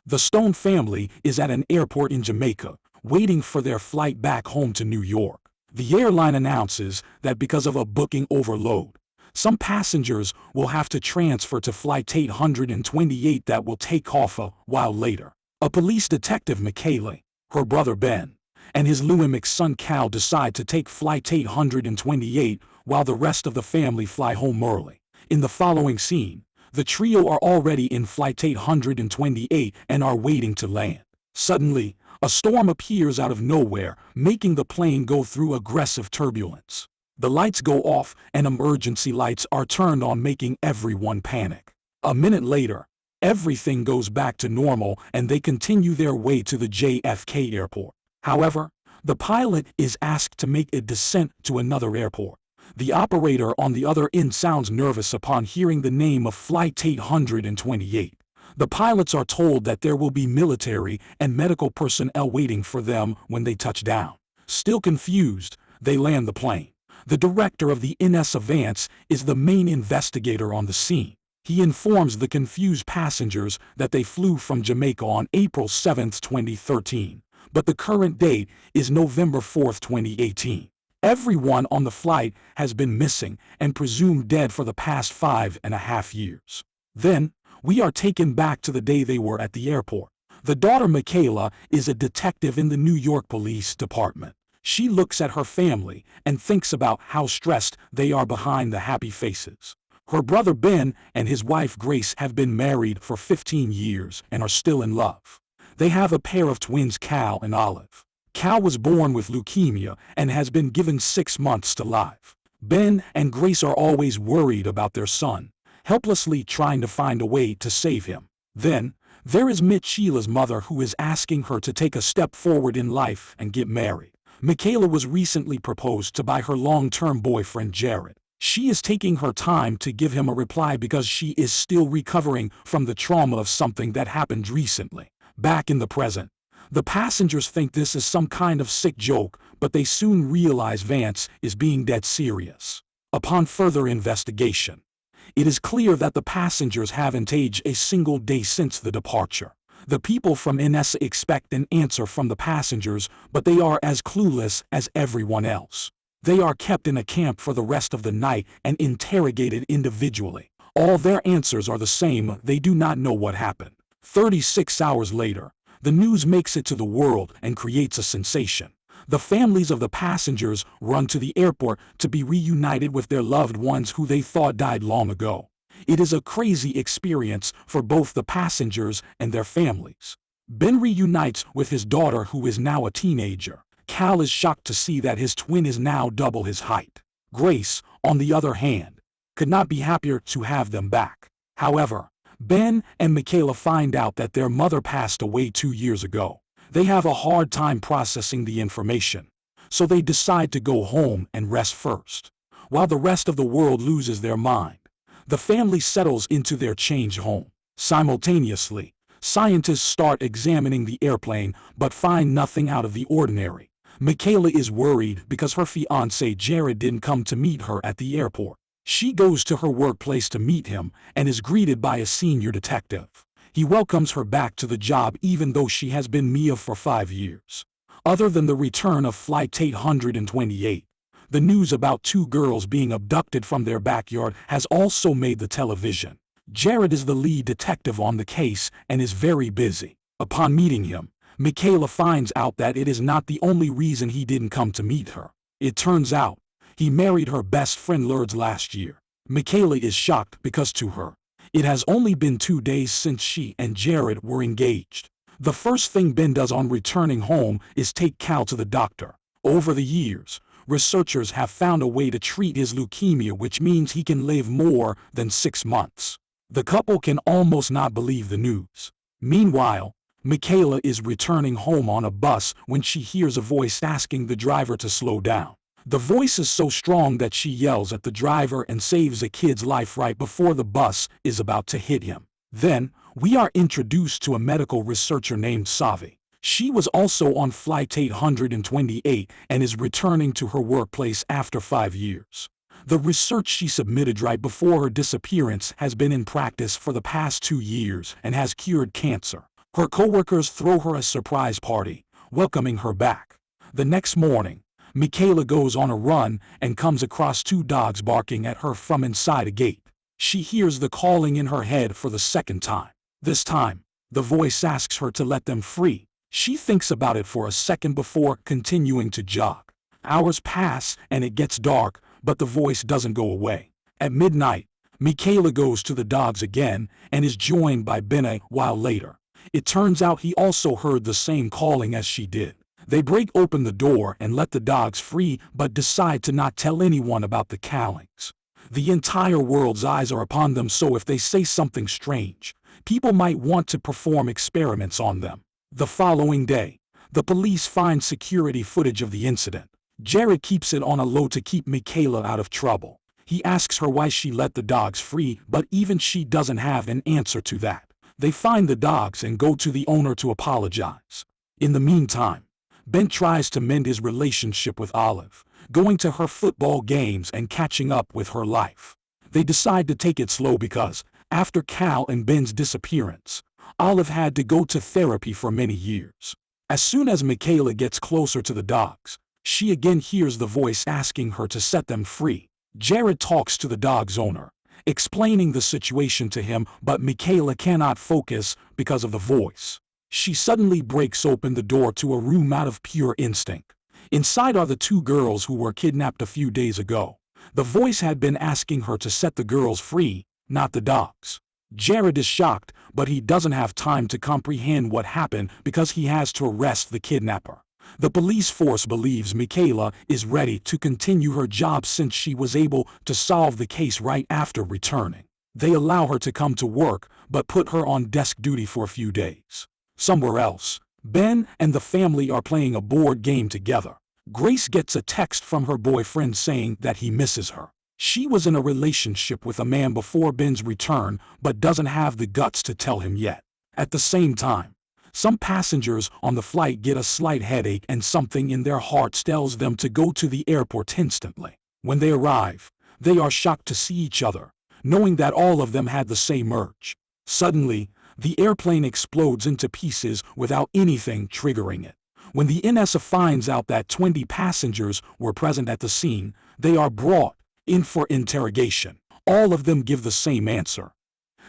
The Stone family is at an airport in Jamaica, waiting for their flight back home to New York. The airline announces that because of a booking overload, some passengers will have to transfer to Flight 828 that will take off a while later. A police detective, Michaela, her brother Ben, and his Lewimic son Cal decide to take Flight 828 while the rest of the family fly home early. In the following scene, the trio are already in Flight 828 and are waiting to land. Suddenly, a storm appears out of nowhere, making the plane go through aggressive turbulence. The lights go off and emergency lights are turned on, making everyone panic. A minute later, everything goes back to normal and they continue their way to the JFK airport. However, the pilot is asked to make a descent to another airport. The operator on the other end sounds nervous upon hearing the name of Flight 828. The pilots are told that there will be military and medical personnel waiting for them when they touch down. Still confused, they land the plane. The director of the NS Vance is the main investigator on the scene. He informs the confused passengers that they flew from Jamaica on April 7, 2013, but the current date is November 4, 2018. Everyone on the flight has been missing and presumed dead for the past 5.5 years. Then, we are taken back to the day they were at the airport. The daughter Michaela is a detective in the New York Police Department. She looks at her family and thinks about how stressed they are behind the happy faces. Her brother Ben and his wife Grace have been married for 15 years and are still in love. They have a pair of twins, Cal and Olive. Cal was born with leukemia and has been given 6 months to live. Ben and Grace are always worried about their son, helplessly trying to find a way to save him. Then, there is Mitch, Sheila's mother, who is asking her to take a step forward in life and get married. Michaela was recently proposed to by her long-term boyfriend Jared. She is taking her time to give him a reply because she is still recovering from the trauma of something that happened recently. Back in the present, the passengers think this is some kind of sick joke, but they soon realize Vance is being dead serious. Upon further investigation, it is clear that the passengers haven't aged a single day since the departure. The people from NS expect an answer from the passengers, but they are as clueless as everyone else. They are kept in a camp for the rest of the night and interrogated individually. All their answers are the same: they do not know what happened. 36 hours later, the news makes it to the world and creates a sensation. The families of the passengers run to the airport to be reunited with their loved ones who they thought died long ago. It is a crazy experience for both the passengers and their families. Ben reunites with his daughter, who is now a teenager. Cal is shocked to see that his twin is now double his height. Grace, on the other hand, could not be happier to have them back. However, Ben and Michaela find out that their mother passed away 2 years ago. They have a hard time processing the information, so they decide to go home and rest first. While the rest of the world loses their mind, the family settles into their changed home. Simultaneously, scientists start examining the airplane but find nothing out of the ordinary. Michaela is worried because her fiancé Jared didn't come to meet her at the airport. She goes to her workplace to meet him and is greeted by a senior detective. He welcomes her back to the job even though she has been Mia for 5 years. Other than the return of Flight 828, the news about 2 girls being abducted from their backyard has also made the television. Jared is the lead detective on the case and is very busy. Upon meeting him, Michaela finds out that it is not the only reason he didn't come to meet her. It turns out, he married her best friend Lourdes last year. Michaela is shocked because to her, it has only been 2 days since she and Jared were engaged. The first thing Ben does on returning home is take Cal to the doctor. Over the years, researchers have found a way to treat his leukemia, which means he can live more than 6 months. The couple can almost not believe the news. Meanwhile, Michaela is returning home on a bus when she hears a voice asking the driver to slow down. The voice is so strong that she yells at the driver and saves a kid's life right before the bus is about to hit him. Then, we are introduced to a medical researcher named Savi. She was also on Flight 828 and is returning to her workplace after 5 years. The research she submitted right before her disappearance has been in practice for the past 2 years and has cured cancer. Her coworkers throw her a surprise party, welcoming her back. The next morning, Michaela goes on a run and comes across two dogs barking at her from inside a gate. She hears the calling in her head for the second time. This time, the voice asks her to let them free. She thinks about it for a second before continuing to jog. Hours pass and it gets dark, but the voice doesn't go away. At midnight, Michaela goes to the dogs again and is joined by Ben a while later. It turns out he also heard the same calling as she did. They break open the door and let the dogs free, but decide to not tell anyone about the callings. The entire world's eyes are upon them, so if they say something strange, people might want to perform experiments on them. The following day, the police find security footage of the incident. Jared keeps it on a low to keep Michaela out of trouble. He asks her why she let the dogs free, but even she doesn't have an answer to that. They find the dogs and go to the owner to apologize. In the meantime, Ben tries to mend his relationship with Olive, going to her football games and catching up with her life. They decide to take it slow because, after Cal and Ben's disappearance, Olive had to go to therapy for many years. As soon as Michaela gets closer to the dogs, she again hears the voice asking her to set them free. Jared talks to the dog's owner, explaining the situation to him, but Michaela cannot focus because of the voice. She suddenly breaks open the door to a room out of pure instinct. Inside are the two girls who were kidnapped a few days ago. The voice had been asking her to set the girls free, not the dogs. Jared is shocked, but he doesn't have time to comprehend what happened because he has to arrest the kidnapper. The police force believes Michaela is ready to continue her job since she was able to solve the case right after returning. They allow her to come to work, but put her on desk duty for a few days. Somewhere else, Ben and the family are playing a board game together. Grace gets a text from her boyfriend saying that he misses her. She was in a relationship with a man before Ben's return, but doesn't have the guts to tell him yet. At the same time, some passengers on the flight get a slight headache and something in their hearts tells them to go to the airport instantly. When they arrive, they are shocked to see each other, knowing that all of them had the same urge. Suddenly, the airplane explodes into pieces without anything triggering it. When the NSA finds out that 20 passengers were present at the scene, they are brought in for interrogation. All of them give the same answer,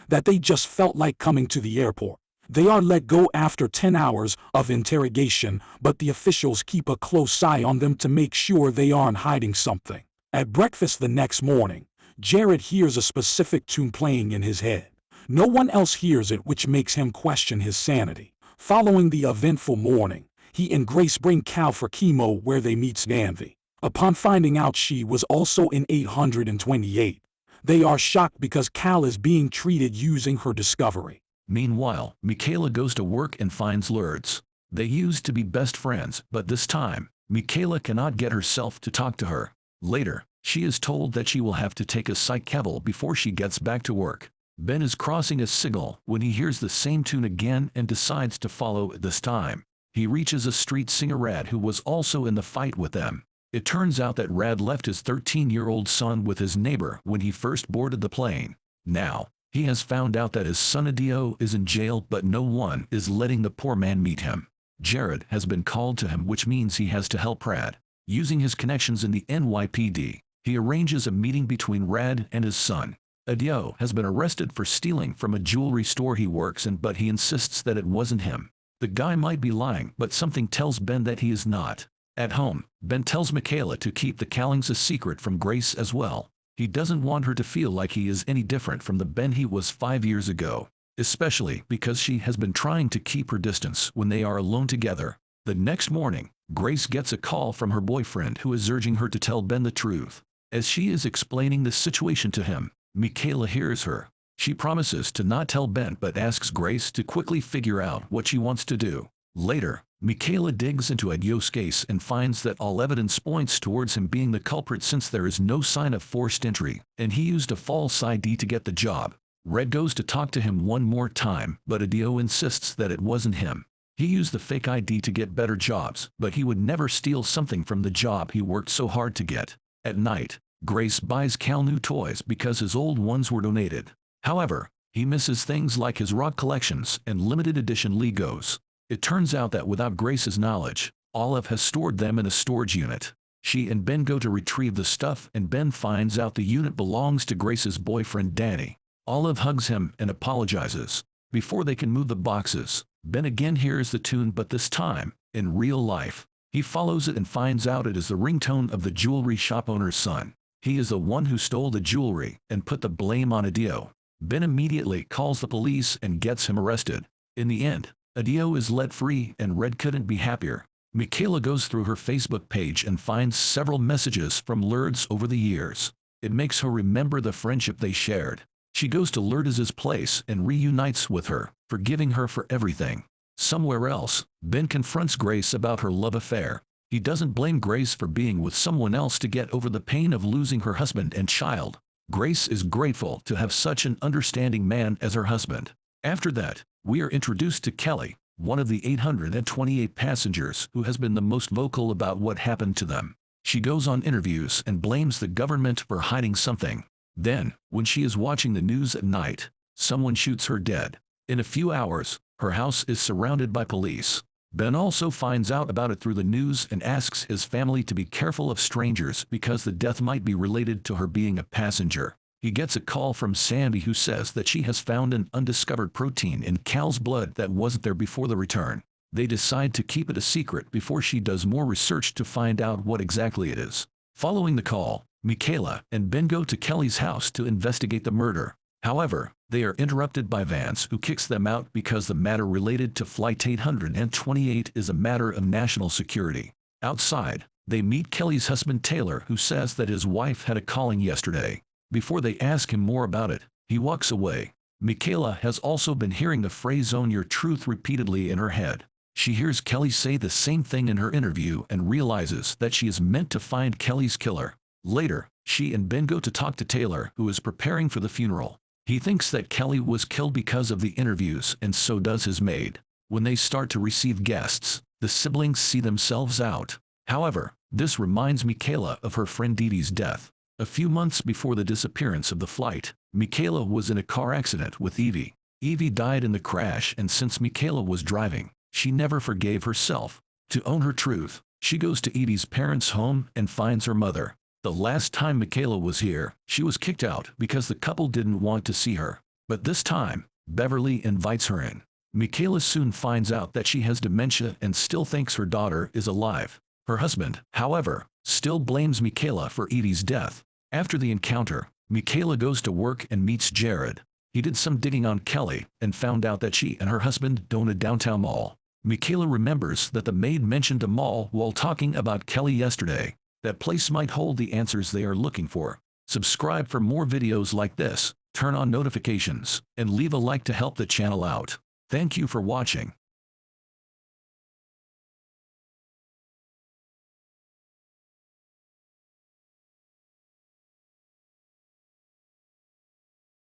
that they just felt like coming to the airport. They are let go after 10 hours of interrogation, but the officials keep a close eye on them to make sure they aren't hiding something. At breakfast the next morning, Jared hears a specific tune playing in his head. No one else hears it, which makes him question his sanity. Following the eventful morning, he and Grace bring Cal for chemo where they meet Stanley. Upon finding out she was also in 828, they are shocked because Cal is being treated using her discovery. Meanwhile, Michaela goes to work and finds Lourdes. They used to be best friends, but this time, Michaela cannot get herself to talk to her. Later, she is told that she will have to take a psych-eval before she gets back to work. Ben is crossing a signal when he hears the same tune again and decides to follow it this time. He reaches a street singer Rad who was also in the fight with them. It turns out that Rad left his 13-year-old son with his neighbor when he first boarded the plane. Now, he has found out that his son Adio is in jail, but no one is letting the poor man meet him. Jared has been called to him, which means he has to help Rad. Using his connections in the NYPD, he arranges a meeting between Rad and his son. Adio has been arrested for stealing from a jewelry store he works in, but he insists that it wasn't him. The guy might be lying, but something tells Ben that he is not. At home, Ben tells Michaela to keep the Callings a secret from Grace as well. He doesn't want her to feel like he is any different from the Ben he was 5 years ago, especially because she has been trying to keep her distance when they are alone together. The next morning, Grace gets a call from her boyfriend who is urging her to tell Ben the truth. As she is explaining the situation to him, Michaela hears her. She promises to not tell Ben but asks Grace to quickly figure out what she wants to do. Later, Michaela digs into Adio's case and finds that all evidence points towards him being the culprit since there is no sign of forced entry, and he used a false ID to get the job. Red goes to talk to him one more time, but Adio insists that it wasn't him. He used the fake ID to get better jobs, but he would never steal something from the job he worked so hard to get. At night, Grace buys Cal new toys because his old ones were donated. However, He misses things like his rock collections and limited edition Legos. It turns out that without Grace's knowledge, Olive has stored them in a storage unit. She and Ben go to retrieve the stuff, and Ben finds out the unit belongs to Grace's boyfriend Danny. Olive hugs him and apologizes. Before they can move the boxes, Ben again hears the tune, but this time, in real life. He follows it and finds out it is the ringtone of the jewelry shop owner's son. He is the one who stole the jewelry and put the blame on Adio. Ben immediately calls the police and gets him arrested. In the end, Adio is let free and Red couldn't be happier. Michaela goes through her Facebook page and finds several messages from Lourdes over the years. It makes her remember the friendship they shared. She goes to Lourdes' place and reunites with her, forgiving her for everything. Somewhere else, Ben confronts Grace about her love affair. He doesn't blame Grace for being with someone else to get over the pain of losing her husband and child. Grace is grateful to have such an understanding man as her husband. After that, we are introduced to Kelly, one of the 828 passengers who has been the most vocal about what happened to them. She goes on interviews and blames the government for hiding something. Then, when she is watching the news at night, someone shoots her dead. In a few hours, her house is surrounded by police. Ben also finds out about it through the news and asks his family to be careful of strangers because the death might be related to her being a passenger. He gets a call from Sandy who says that she has found an undiscovered protein in Cal's blood that wasn't there before the return. They decide to keep it a secret before she does more research to find out what exactly it is. Following the call, Michaela and Ben go to Kelly's house to investigate the murder. However, they are interrupted by Vance, who kicks them out because the matter related to Flight 828 is a matter of national security. Outside, they meet Kelly's husband Taylor, who says that his wife had a calling yesterday. Before they ask him more about it, he walks away. Michaela has also been hearing the phrase "own your truth" repeatedly in her head. She hears Kelly say the same thing in her interview and realizes that she is meant to find Kelly's killer. Later, she and Ben go to talk to Taylor, who is preparing for the funeral. He thinks that Kelly was killed because of the interviews, and so does his maid. When they start to receive guests, the siblings see themselves out. However, this reminds Michaela of her friend Dee Dee's death. A few months before the disappearance of the flight, Michaela was in a car accident with Evie. Evie died in the crash, and since Michaela was driving, she never forgave herself. To own her truth, she goes to Evie's parents' home and finds her mother. The last time Michaela was here, she was kicked out because the couple didn't want to see her. But this time, Beverly invites her in. Michaela soon finds out that she has dementia and still thinks her daughter is alive. Her husband, however, still blames Michaela for Evie's death. After the encounter, Michaela goes to work and meets Jared. He did some digging on Kelly and found out that she and her husband own a downtown mall. Michaela remembers that the maid mentioned a mall while talking about Kelly yesterday. That place might hold the answers they are looking for. Subscribe for more videos like this, turn on notifications, and leave a like to help the channel out. Thank you for watching.